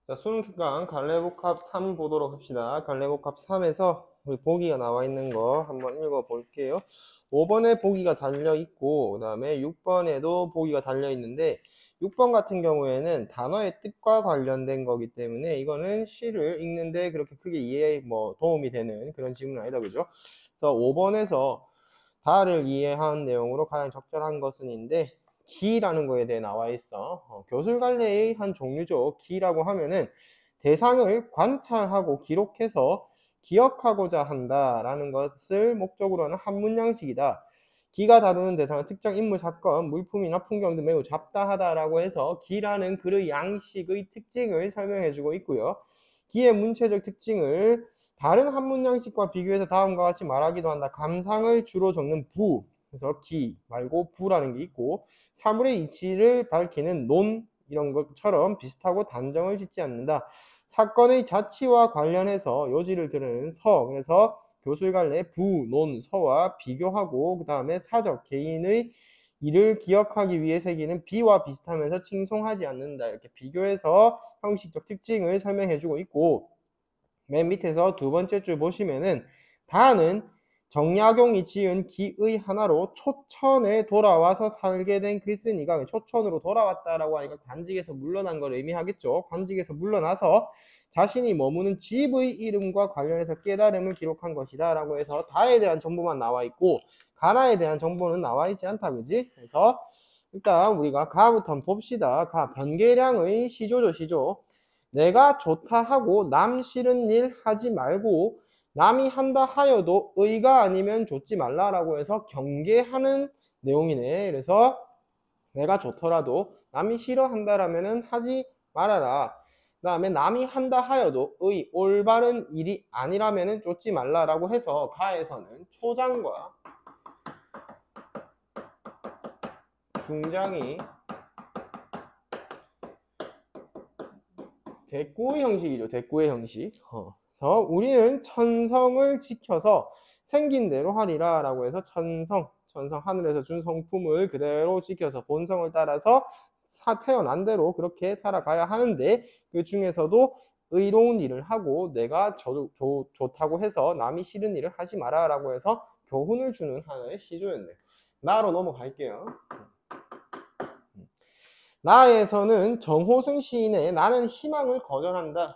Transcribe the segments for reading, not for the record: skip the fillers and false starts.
자, 수능 특강 갈래복합 3 보도록 합시다. 갈래복합 3에서 우리 보기가 나와 있는 거 한번 읽어 볼게요. 5번에 보기가 달려 있고, 그 다음에 6번에도 보기가 달려 있는데, 6번 같은 경우에는 단어의 뜻과 관련된 거기 때문에 이거는 시를 읽는데 그렇게 크게 이해에 도움이 되는 그런 질문은 아니다, 그죠? 그래서 5번에서 다를 이해한 내용으로 가장 적절한 것은인데, 기라는 거에 대해 나와 있어. 교술갈래의 한 종류죠. 기라고 하면은 대상을 관찰하고 기록해서 기억하고자 한다라는 것을 목적으로 하는 한문양식이다. 기가 다루는 대상은 특정 인물, 사건, 물품이나 풍경 등 매우 잡다하다라고 해서 기라는 글의 양식의 특징을 설명해주고 있고요. 기의 문체적 특징을 다른 한문 양식과 비교해서 다음과 같이 말하기도 한다. 감상을 주로 적는 부, 그래서 기 말고 부라는 게 있고, 사물의 이치를 밝히는 논, 이런 것처럼 비슷하고 단정을 짓지 않는다. 사건의 자치와 관련해서 요지를 드러내는 서, 그래서 교술갈래 부, 논, 서와 비교하고 그 다음에 사적, 개인의 이를 기억하기 위해 새기는 비와 비슷하면서 칭송하지 않는다. 이렇게 비교해서 형식적 특징을 설명해주고 있고, 맨 밑에서 두 번째 줄 보시면은 다는 정약용이 지은 기의 하나로 초천에 돌아와서 살게 된 글쓴이가, 초천으로 돌아왔다라고 하니까 관직에서 물러난 걸 의미하겠죠. 관직에서 물러나서 자신이 머무는 집의 이름과 관련해서 깨달음을 기록한 것이다 라고 해서 다에 대한 정보만 나와 있고 가나에 대한 정보는 나와 있지 않다, 그지? 그래서 일단 우리가 가부터 한번 봅시다. 가, 변계량의 시조죠, 시조. 내가 좋다 하고 남 싫은 일 하지 말고 남이 한다 하여도 의가 아니면 좋지 말라라고 해서 경계하는 내용이네. 그래서 내가 좋더라도 남이 싫어한다라면은 하지 말아라. 그 다음에 남이 한다 하여도 의 올바른 일이 아니라면은 쫓지 말라라고 해서 가에서는 초장과 중장이 대꾸의 형식이죠. 대꾸의 형식. 그래서 우리는 천성을 지켜서 생긴 대로 하리라 라고 해서 천성 하늘에서 준 성품을 그대로 지켜서 본성을 따라서 태어난 대로 그렇게 살아가야 하는데, 그 중에서도 의로운 일을 하고 내가 좋다고 해서 남이 싫은 일을 하지 마라 라고 해서 교훈을 주는 하나의 시조였네. 나로 넘어갈게요. 나에서는 정호승 시인의 나는 희망을 거절한다.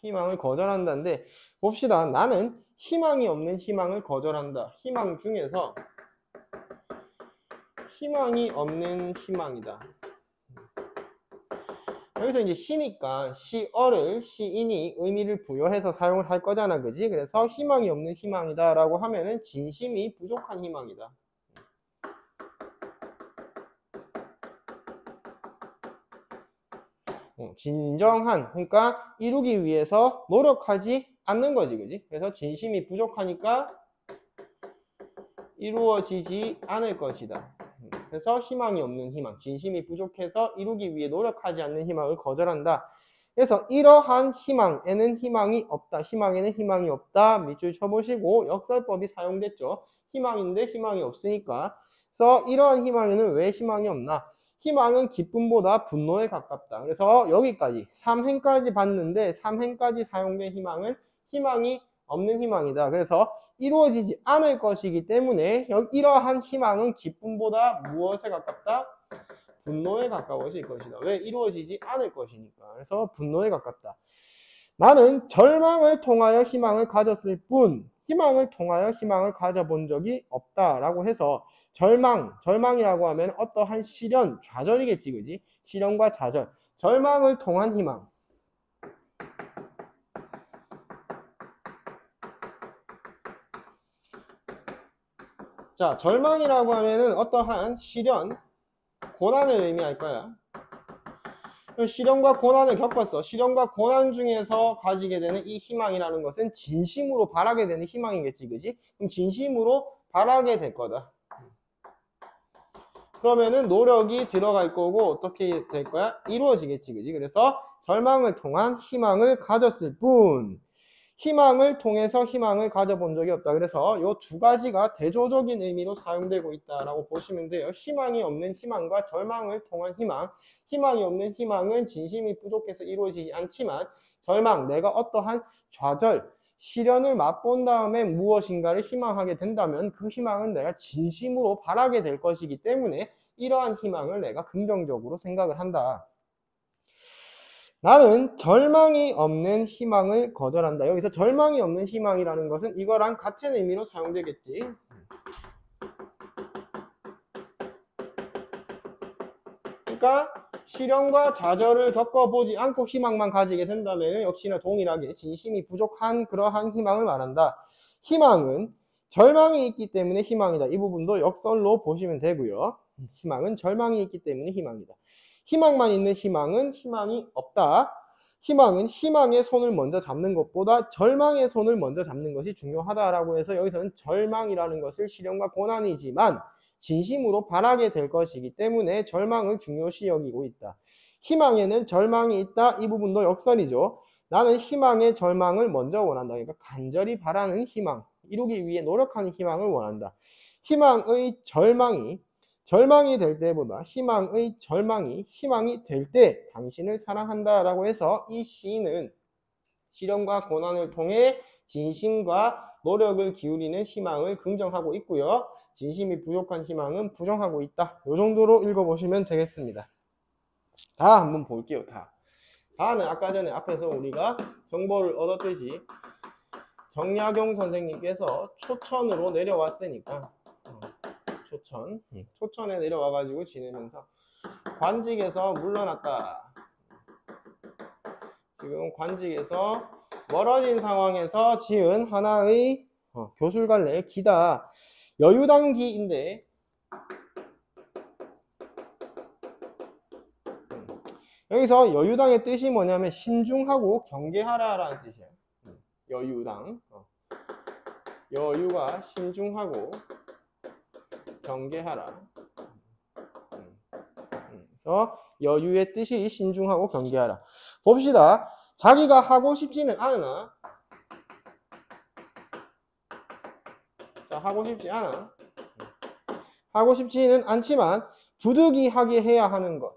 희망을 거절한다인데, 봅시다. 나는 희망이 없는 희망을 거절한다. 희망 중에서 희망이 없는 희망이다. 여기서 이제 시니까 시어를 시인이 의미를 부여해서 사용을 할 거잖아, 그지? 그래서 희망이 없는 희망이다 라고 하면은 진심이 부족한 희망이다. 진정한, 그러니까 이루기 위해서 노력하지 않는 거지, 그지? 그래서 진심이 부족하니까 이루어지지 않을 것이다. 그래서 희망이 없는 희망, 진심이 부족해서 이루기 위해 노력하지 않는 희망을 거절한다. 그래서 이러한 희망에는 희망이 없다. 희망에는 희망이 없다. 밑줄 쳐보시고 역설법이 사용됐죠. 희망인데 희망이 없으니까. 그래서 이러한 희망에는 왜 희망이 없나? 희망은 기쁨보다 분노에 가깝다. 그래서 여기까지 3행까지 봤는데 3행까지 사용된 희망은 희망이 없는 희망이다. 그래서 이루어지지 않을 것이기 때문에 이러한 희망은 기쁨보다 무엇에 가깝다? 분노에 가까워질 것이다. 왜? 이루어지지 않을 것이니까. 그래서 분노에 가깝다. 나는 절망을 통하여 희망을 가졌을 뿐 희망을 통하여 희망을 가져본 적이 없다라고 해서 절망이라고 하면 어떠한 시련, 좌절이겠지, 그지? 시련과 좌절, 절망을 통한 희망. 자, 절망이라고 하면은 어떠한 시련, 고난을 의미할 거야. 시련과 고난을 겪었어. 시련과 고난 중에서 가지게 되는 이 희망이라는 것은 진심으로 바라게 되는 희망이겠지, 그지? 그럼 진심으로 바라게 될 거다. 그러면은 노력이 들어갈 거고 어떻게 될 거야? 이루어지겠지, 그지? 그래서 절망을 통한 희망을 가졌을 뿐 희망을 통해서 희망을 가져본 적이 없다. 그래서 이 두 가지가 대조적인 의미로 사용되고 있다라고 보시면 돼요. 희망이 없는 희망과 절망을 통한 희망. 희망이 없는 희망은 진심이 부족해서 이루어지지 않지만 절망, 내가 어떠한 좌절, 시련을 맛본 다음에 무엇인가를 희망하게 된다면 그 희망은 내가 진심으로 바라게 될 것이기 때문에 이러한 희망을 내가 긍정적으로 생각을 한다. 나는 절망이 없는 희망을 거절한다. 여기서 절망이 없는 희망이라는 것은 이거랑 같은 의미로 사용되겠지. 그러니까 시련과 좌절을 겪어보지 않고 희망만 가지게 된다면 역시나 동일하게 진심이 부족한 그러한 희망을 말한다. 희망은 절망이 있기 때문에 희망이다. 이 부분도 역설로 보시면 되고요. 희망은 절망이 있기 때문에 희망이다. 희망만 있는 희망은 희망이 없다. 희망은 희망의 손을 먼저 잡는 것보다 절망의 손을 먼저 잡는 것이 중요하다라고 해서 여기서는 절망이라는 것을 시련과 고난이지만 진심으로 바라게 될 것이기 때문에 절망을 중요시 여기고 있다. 희망에는 절망이 있다. 이 부분도 역설이죠. 나는 희망의 절망을 먼저 원한다. 그러니까 간절히 바라는 희망, 이루기 위해 노력하는 희망을 원한다. 희망의 절망이 될 때보다 희망의 절망이 희망이 될 때 당신을 사랑한다 라고 해서 이 시인은 시련과 고난을 통해 진심과 노력을 기울이는 희망을 긍정하고 있고요. 진심이 부족한 희망은 부정하고 있다. 이 정도로 읽어보시면 되겠습니다. 다 한번 볼게요. 다는 아까 전에 앞에서 우리가 정보를 얻었듯이 정약용 선생님께서 초천으로 내려왔으니까 초천에 내려와가지고 지내면서 관직에서 물러났다. 지금 관직에서 멀어진 상황에서 지은 하나의 교술갈래 기다. 여유당기인데 여기서 여유당의 뜻이 뭐냐면 신중하고 경계하라라는 뜻이에요. 여유당. 여유가 신중하고 경계하라. 그래서 여유의 뜻이 신중하고 경계하라. 봅시다. 자기가 하고 싶지는 않으나, 자, 하고 싶지 않아. 하고 싶지는 않지만 부득이하게 해야 하는 것.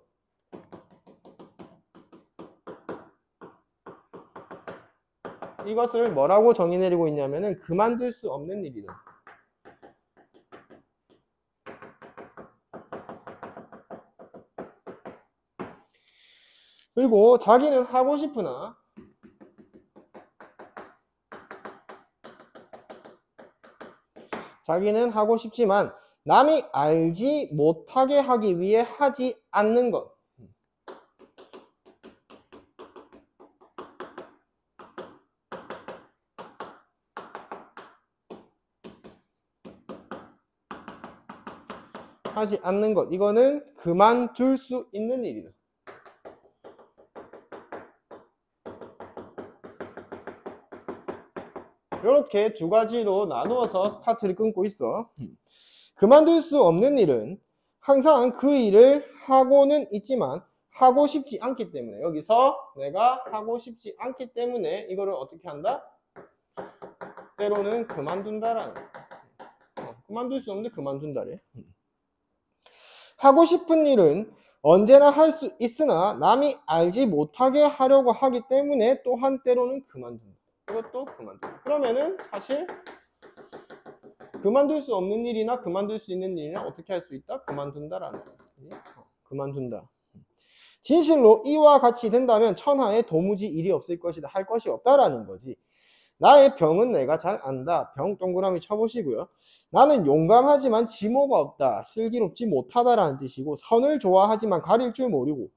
이것을 뭐라고 정의 내리고 있냐면은 그만둘 수 없는 일이다. 그리고 자기는 하고 싶으나 자기는 하고 싶지만 남이 알지 못하게 하기 위해 하지 않는 것. 하지 않는 것. 이거는 그만둘 수 있는 일이다. 이렇게 두 가지로 나누어서 스타트를 끊고 있어. 그만둘 수 없는 일은 항상 그 일을 하고는 있지만 하고 싶지 않기 때문에, 여기서 내가 하고 싶지 않기 때문에 이거를 어떻게 한다? 때로는 그만둔다라는 거야. 그만둘 수 없는데 그만둔다래. 하고 싶은 일은 언제나 할 수 있으나 남이 알지 못하게 하려고 하기 때문에 또한 때로는 그만둔다. 이것도 그만둔다. 그러면은 사실 그만둘 수 없는 일이나 그만둘 수 있는 일이나 어떻게 할 수 있다? 그만둔다라는 거야. 그만둔다. 진실로 이와 같이 된다면 천하에 도무지 일이 없을 것이다. 할 것이 없다라는 거지. 나의 병은 내가 잘 안다. 병 동그라미 쳐보시고요. 나는 용감하지만 지모가 없다. 슬기롭지 못하다라는 뜻이고, 선을 좋아하지만 가릴 줄 모르고,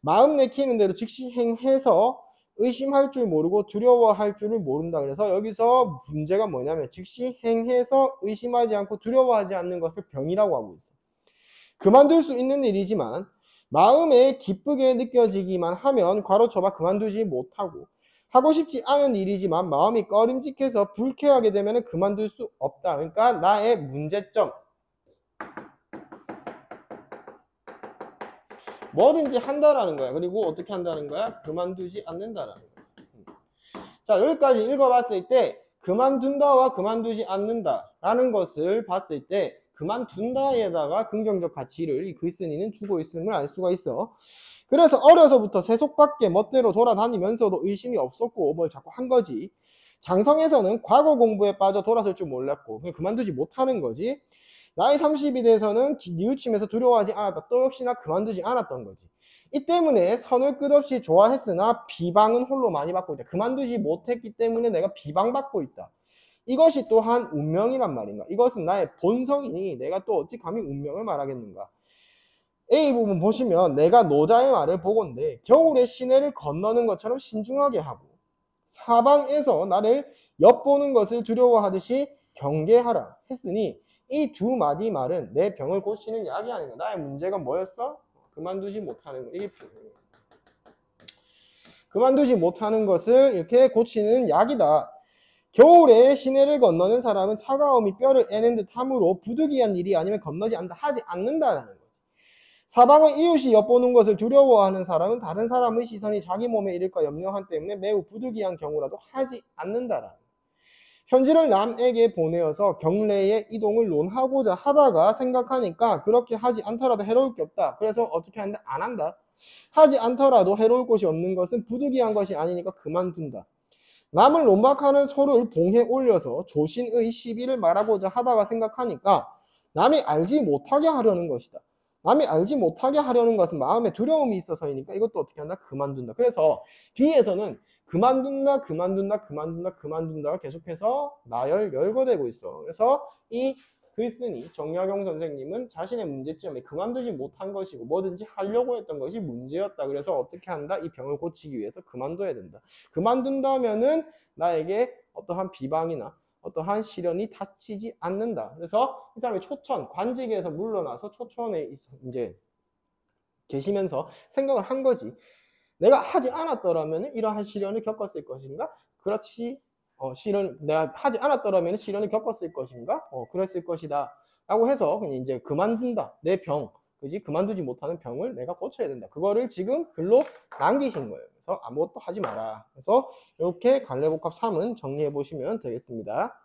마음 내키는 대로 즉시 행해서 의심할 줄 모르고 두려워할 줄을 모른다. 그래서 여기서 문제가 뭐냐면 즉시 행해서 의심하지 않고 두려워하지 않는 것을 병이라고 하고 있어요. 그만둘 수 있는 일이지만 마음에 기쁘게 느껴지기만 하면 괄호쳐봐 그만두지 못하고, 하고 싶지 않은 일이지만 마음이 꺼림직해서 불쾌하게 되면 그만둘 수 없다. 그러니까 나의 문제점, 뭐든지 한다라는 거야. 그리고 어떻게 한다는 거야? 그만두지 않는다라는 거야. 자, 여기까지 읽어봤을 때 그만둔다와 그만두지 않는다 라는 것을 봤을 때 그만둔다에다가 긍정적 가치를 이 글쓴이는 주고 있음을 알 수가 있어. 그래서 어려서부터 세속밖에 멋대로 돌아다니면서도 의심이 없었고 뭘 자꾸 한 거지. 장성에서는 과거 공부에 빠져 돌아설 줄 몰랐고 그만두지 못하는 거지. 나이 30이 돼서는 뉘우침에서 두려워하지 않았다. 또 역시나 그만두지 않았던 거지. 이 때문에 선을 끝없이 좋아했으나 비방은 홀로 많이 받고 있다. 그만두지 못했기 때문에 내가 비방받고 있다. 이것이 또한 운명이란 말인가? 이것은 나의 본성이니 내가 또 어찌 감히 운명을 말하겠는가? A 부분 보시면 내가 노자의 말을 보건대 겨울에 시내를 건너는 것처럼 신중하게 하고 사방에서 나를 엿보는 것을 두려워하듯이 경계하라 했으니 이 두 마디 말은 내 병을 고치는 약이 아닌가. 나의 문제가 뭐였어? 그만두지 못하는 거. 이게 그만두지 못하는 것을 이렇게 고치는 약이다. 겨울에 시내를 건너는 사람은 차가움이 뼈를 애는 듯 하므로 부득이한 일이 아니면 건너지 않는다. 하지 않는다라는 거지. 사방의 이웃이 엿보는 것을 두려워하는 사람은 다른 사람의 시선이 자기 몸에 이를까 염려한 때문에 매우 부득이한 경우라도 하지 않는다라는 거지. 편지를 남에게 보내어서 경례의 이동을 논하고자 하다가 생각하니까 그렇게 하지 않더라도 해로울 게 없다. 그래서 어떻게 하는데 안 한다. 하지 않더라도 해로울 것이 없는 것은 부득이한 것이 아니니까 그만둔다. 남을 논박하는 소를 봉해 올려서 조신의 시비를 말하고자 하다가 생각하니까 남이 알지 못하게 하려는 것이다. 남이 알지 못하게 하려는 것은 마음에 두려움이 있어서이니까 이것도 어떻게 한다? 그만둔다. 그래서 B에서는 그만둔다, 그만둔다, 그만둔다, 그만둔다가 계속해서 나열, 열거되고 있어. 그래서 이 글쓴이 정약용 선생님은 자신의 문제점이 그만두지 못한 것이고 뭐든지 하려고 했던 것이 문제였다. 그래서 어떻게 한다? 이 병을 고치기 위해서 그만둬야 된다. 그만둔다면은 나에게 어떠한 비방이나 어떠한 시련이 닥치지 않는다. 그래서 이 사람이 초천, 관직에서 물러나서 초천에 이제 계시면서 생각을 한 거지. 내가 하지 않았더라면 이러한 시련을 겪었을 것인가? 그렇지. 내가 하지 않았더라면 시련을 겪었을 것인가? 그랬을 것이다. 라고 해서 그냥 이제 그만둔다. 내 병. 그지? 그만두지 못하는 병을 내가 고쳐야 된다. 그거를 지금 글로 남기신 거예요. 그래서 아무것도 하지 마라. 그래서 이렇게 갈래복합 3은 정리해 보시면 되겠습니다.